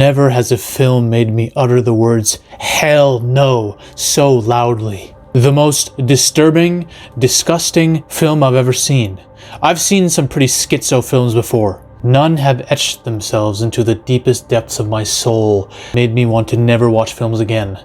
Never has a film made me utter the words "hell no" so loudly. The most disturbing, disgusting film I've ever seen. I've seen some pretty schizo films before. None have etched themselves into the deepest depths of my soul, made me want to never watch films again,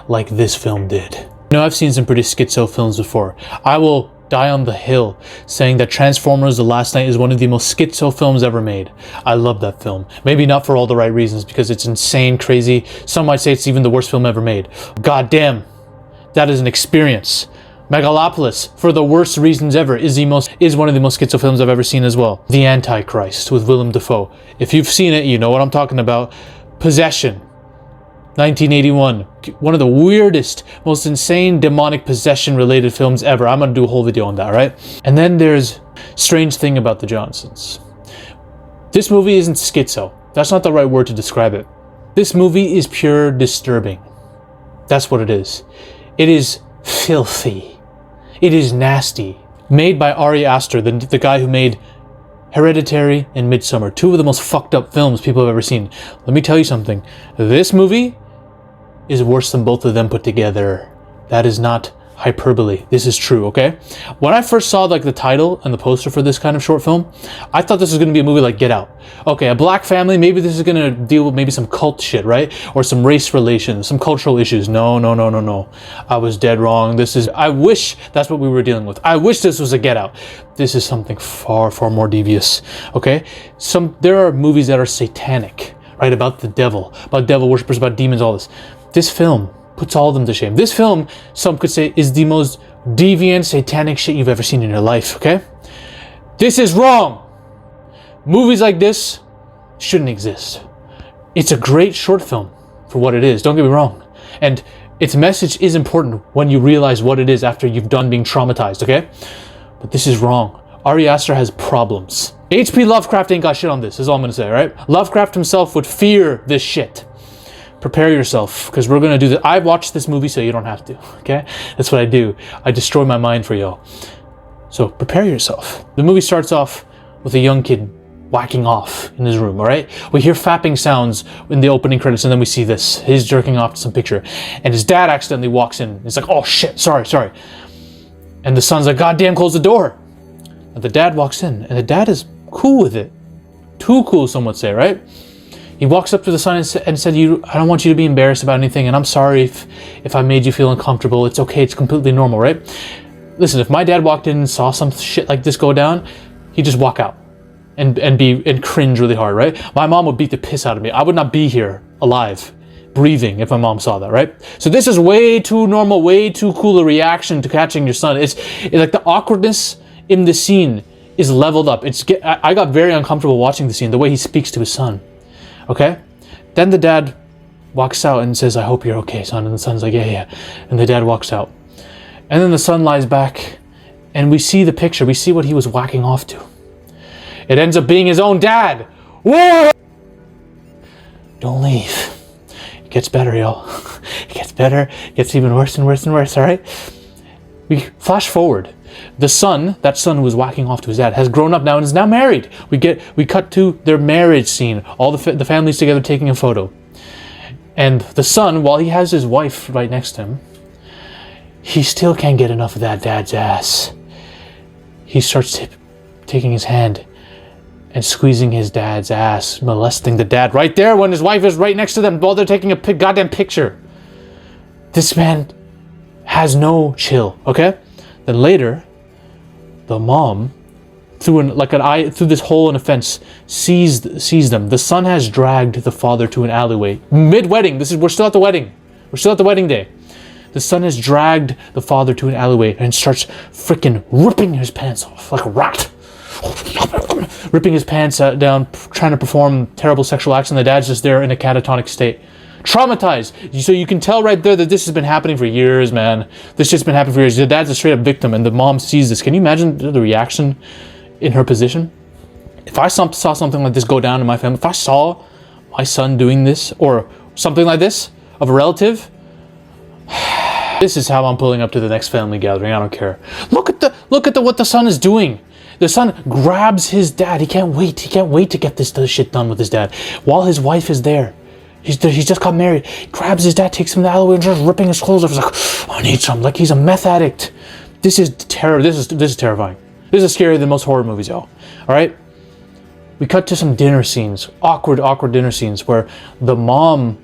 like this film did. No, I've seen some pretty schizo films before. I will die on the hill saying that Transformers: The Last Knight is one of the most schizo films ever made. I love that film. Maybe not for all the right reasons, because it's insane, crazy. Some might say it's even the worst film ever made. God damn, that is an experience. Megalopolis, for the worst reasons ever, is one of the most schizo films I've ever seen as well. The Antichrist with Willem Dafoe. If you've seen it, you know what I'm talking about. Possession, 1981. One of the weirdest, most insane demonic possession-related films ever. I'm gonna do a whole video on that, right? And then there's Strange Thing About the Johnsons. This movie isn't schizo. That's not the right word to describe it. This movie is pure disturbing. That's what it is. It is filthy. It is nasty. Made by Aster, the guy who made Hereditary and Midsommar, two of the most fucked up films people have ever seen. Let me tell you something. This movie is worse than both of them put together. That is not hyperbole. This is true, okay? When I first saw like the title and the poster for this kind of short film, I thought this was going to be a movie like Get Out. Okay, a black family, maybe this is going to deal with maybe some cult shit, right? Or some race relations, some cultural issues. No. I was dead wrong. I wish that's what we were dealing with. I wish this was a Get Out. This is something far, far more devious, okay? There are movies that are satanic, right? About the devil, about devil worshippers, about demons, all this. This film puts all of them to shame. This film, some could say, is the most deviant, satanic shit you've ever seen in your life, okay? This is wrong. Movies like this shouldn't exist. It's a great short film for what it is, don't get me wrong. And its message is important when you realize what it is after you've done being traumatized, okay? But this is wrong. Aster has problems. H.P. Lovecraft ain't got shit on this, is all I'm gonna say, right? Lovecraft himself would fear this shit. Prepare yourself, because we're gonna do this. I watched this movie so you don't have to, okay? That's what I do. I destroy my mind for y'all. So prepare yourself. The movie starts off with a young kid whacking off in his room, all right? We hear fapping sounds in the opening credits, and then we see this. He's jerking off to some picture, and his dad accidentally walks in. It's like, oh shit, sorry. And the son's like, goddamn, close the door. And the dad walks in, and the dad is cool with it. Too cool, some would say, right? He walks up to the son and said, I don't want you to be embarrassed about anything, and I'm sorry if I made you feel uncomfortable. It's okay, it's completely normal, right? Listen, if my dad walked in and saw some shit like this go down, he'd just walk out and cringe really hard, right? My mom would beat the piss out of me. I would not be here alive, breathing, if my mom saw that, right? So this is way too normal, way too cool a reaction to catching your son. It's like the awkwardness in the scene is leveled up. I got very uncomfortable watching the scene, the way he speaks to his son. Okay? Then the dad walks out and says, I hope you're okay, son. And the son's like, yeah. And the dad walks out. And then the son lies back, and we see the picture. We see what he was whacking off to. It ends up being his own dad. Whoa! Don't leave. It gets better, y'all. It gets better. It gets even worse and worse and worse, all right? We flash forward. The son, that son who was whacking off to his dad, has grown up now and is now married. We cut to their marriage scene, all the families together taking a photo. And the son, while he has his wife right next to him, he still can't get enough of that dad's ass. He starts taking his hand and squeezing his dad's ass, molesting the dad right there when his wife is right next to them while they're taking a goddamn picture. This man has no chill, okay? Then later, the mom, through this hole in a fence, sees them. The son has dragged the father to an alleyway mid-wedding. We're still at the wedding. We're still at the wedding day. The son has dragged the father to an alleyway and starts freaking ripping his pants off like a rat. Ripping his pants down, trying to perform terrible sexual acts, and the dad's just there in a catatonic state. Traumatized. So you can tell right there that this has been happening for years, man. This shit's been happening for years. The dad's a straight up victim, and the mom sees this. Can you imagine the reaction in her position? If I saw something like this go down in my family, if I saw my son doing this, or something like this, of a relative, this is how I'm pulling up to the next family gathering. I don't care. Look at what the son is doing. The son grabs his dad. He can't wait to get this shit done with his dad while his wife is there. He just got married. He grabs his dad, takes him to the alleyway and starts ripping his clothes off. He's like, I need some. Like he's a meth addict. This is terror. This is terrifying. This is scarier than most horror movies, y'all. All right? We cut to some dinner scenes. Awkward dinner scenes where the mom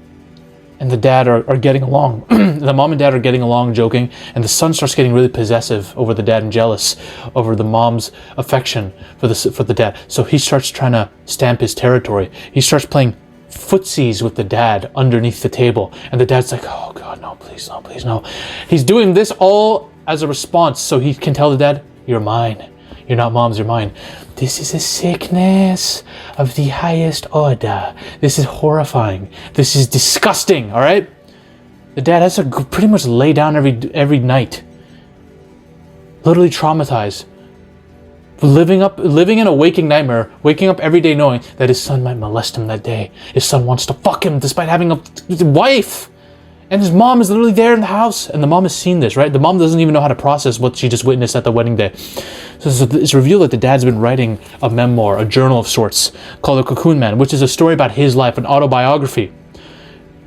and the dad are getting along. The mom and dad are getting along, joking, and the son starts getting really possessive over the dad and jealous over the mom's affection for the dad. So he starts trying to stamp his territory. He starts playing footsies with the dad underneath the table, and the dad's like, oh God, no, please, no, please, no. He's doing this all as a response so he can tell the dad, you're mine. You're not mom's, you're mine. This is a sickness of the highest order. This is horrifying. This is disgusting, all right? The dad has to pretty much lay down every night. Literally traumatized. Living in a waking nightmare, waking up every day knowing that his son might molest him that day. His son wants to fuck him despite having a wife. And his mom is literally there in the house. And the mom has seen this, right? The mom doesn't even know how to process what she just witnessed at the wedding day. So it's revealed that the dad's been writing a memoir, a journal of sorts, called The Cocoon Man, which is a story about his life, an autobiography.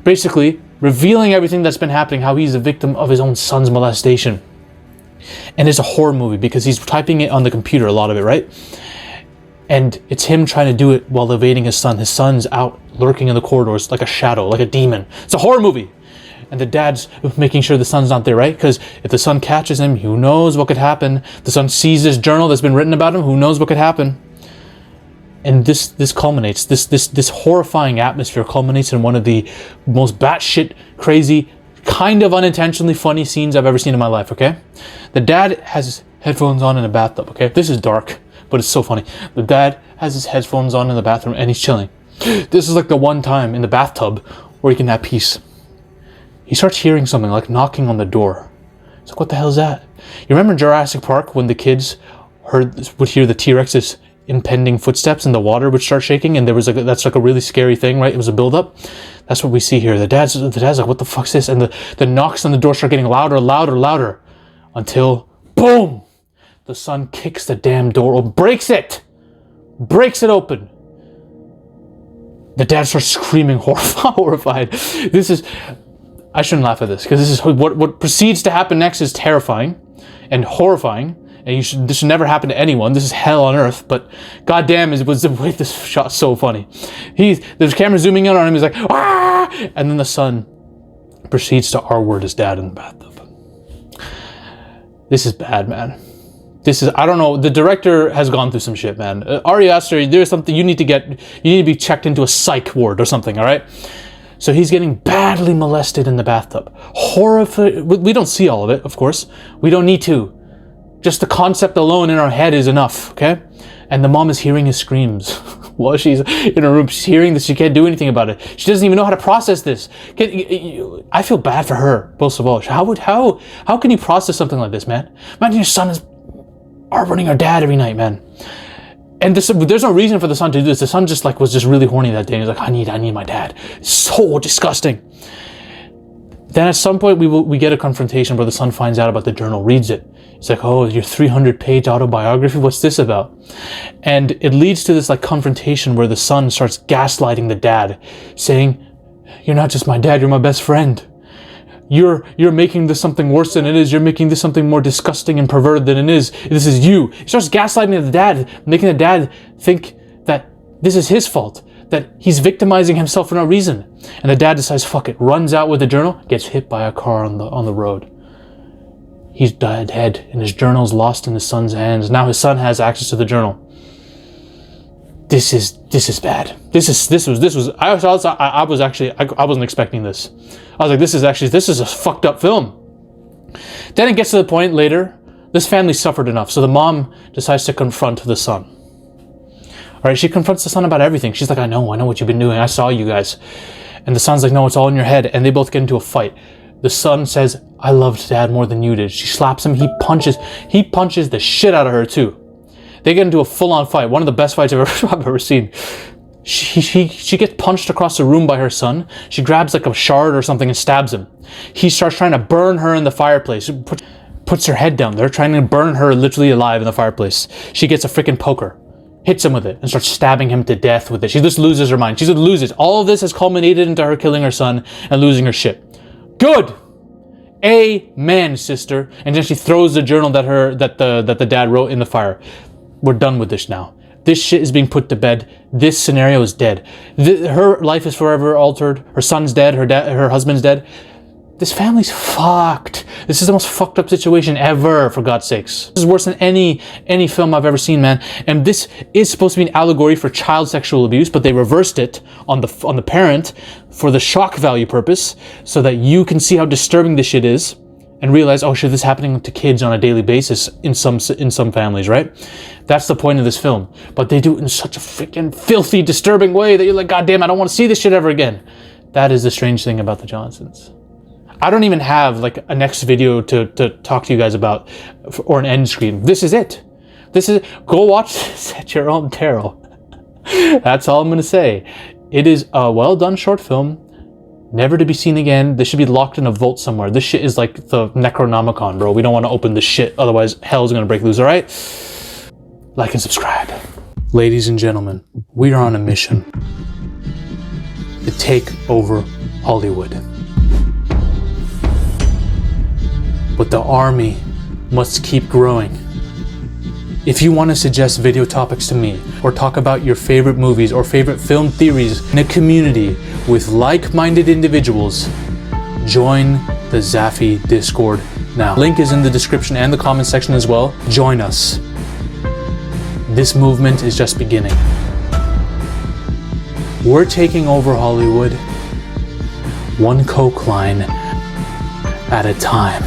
Basically, revealing everything that's been happening, how he's a victim of his own son's molestation. And it's a horror movie because he's typing it on the computer, a lot of it, right? And it's him trying to do it while evading his son. His son's out lurking in the corridors like a shadow, like a demon. It's a horror movie. And the dad's making sure the son's not there, right? Because if the son catches him, who knows what could happen? The son sees this journal that's been written about him, who knows what could happen? And this culminates, this horrifying atmosphere culminates in one of the most batshit crazy, kind of unintentionally funny scenes I've ever seen in my life, okay? The dad has his headphones on in a bathtub, okay? This is dark, but it's so funny. The dad has his headphones on in the bathroom and he's chilling. This is like the one time in the bathtub where he can have peace. He starts hearing something like knocking on the door. It's like, what the hell is that? You remember in Jurassic Park when the kids would hear the T-Rex's impending footsteps and the water would start shaking, and that's like a really scary thing, right? It was a build-up. That's what we see here. The dad's like, what the fuck's this? And the knocks on the door start getting louder, until boom, the son kicks the damn door open, breaks it open. The dad starts screaming, horrified. I shouldn't laugh at this because this is what proceeds to happen next is terrifying and horrifying, and this should never happen to anyone. This is hell on earth, but goddamn, was the way this shot so funny. There's camera zooming in on him. He's like, ah, and then the son proceeds to R-word his dad in the bathtub. This is bad, man. I don't know. The director has gone through some shit, man. Ari Aster, there's something you need to be checked into a psych ward or something. All right. So he's getting badly molested in the bathtub. Horrific. We don't see all of it, of course. We don't need to. Just the concept alone in our head is enough, okay? And the mom is hearing his screams while she's in her room. She's hearing this. She can't do anything about it. She doesn't even know how to process this. I feel bad for her, most of all. How can you process something like this, man? Imagine your son is running her dad every night, man. And there's no reason for the son to do this. The son was just really horny that day. He's like, I need my dad. It's so disgusting. Then at some point we get a confrontation where the son finds out about the journal, reads it. He's like, oh, your 300-page autobiography? What's this about? And it leads to this confrontation where the son starts gaslighting the dad, saying, you're not just my dad, you're my best friend. You're making this something worse than it is. You're making this something more disgusting and perverted than it is. This is you. He starts gaslighting the dad, making the dad think that this is his fault, that he's victimizing himself for no reason. And the dad decides, fuck it, runs out with the journal, gets hit by a car on the road. He's dead, and his journal's lost in his son's hands. Now his son has access to the journal. This is bad. I wasn't expecting this. I was like, this is a fucked up film. Then it gets to the point later, this family suffered enough, so the mom decides to confront the son. All right, she confronts the son about everything. She's like, I know what you've been doing. I saw you guys. And the son's like, no, it's all in your head. And they both get into a fight. The son says, I loved dad more than you did. She slaps him. He punches the shit out of her too. They get into a full-on fight. One of the best fights I've ever seen. She gets punched across the room by her son. She grabs a shard or something and stabs him. He starts trying to burn her in the fireplace. Puts her head down there, trying to burn her literally alive in the fireplace. She gets a freaking poker. hits him with it and starts stabbing him to death with it. She just loses her mind. She just loses. All of this has culminated into her killing her son and losing her shit. Good. Amen, sister. And then she throws the journal that the dad wrote in the fire. We're done with this now. This shit is being put to bed. This scenario is dead. Her life is forever altered. Her son's dead. Her husband's dead. This family's fucked. This is the most fucked up situation ever, for God's sakes. This is worse than any film I've ever seen, man. And this is supposed to be an allegory for child sexual abuse, but they reversed it on the parent for the shock value purpose, so that you can see how disturbing this shit is and realize, oh shit, this is happening to kids on a daily basis in some families, right? That's the point of this film. But they do it in such a freaking filthy, disturbing way that you're like, God damn, I don't want to see this shit ever again. That is the strange thing about the Johnsons. I don't even have like a next video to talk to you guys about, or an end screen. This is it. Go watch this at your own peril. That's all I'm gonna say. It is a well done short film, never to be seen again. This should be locked in a vault somewhere. This shit is like the Necronomicon, bro. We don't want to open this shit, otherwise hell's gonna break loose, alright? Like and subscribe. Ladies and gentlemen, we are on a mission to take over Hollywood. But the army must keep growing. If you want to suggest video topics to me, or talk about your favorite movies or favorite film theories in a community with like-minded individuals, join the Zafy Discord now. Link is in the description and the comment section as well. Join us. This movement is just beginning. We're taking over Hollywood, one coke line at a time.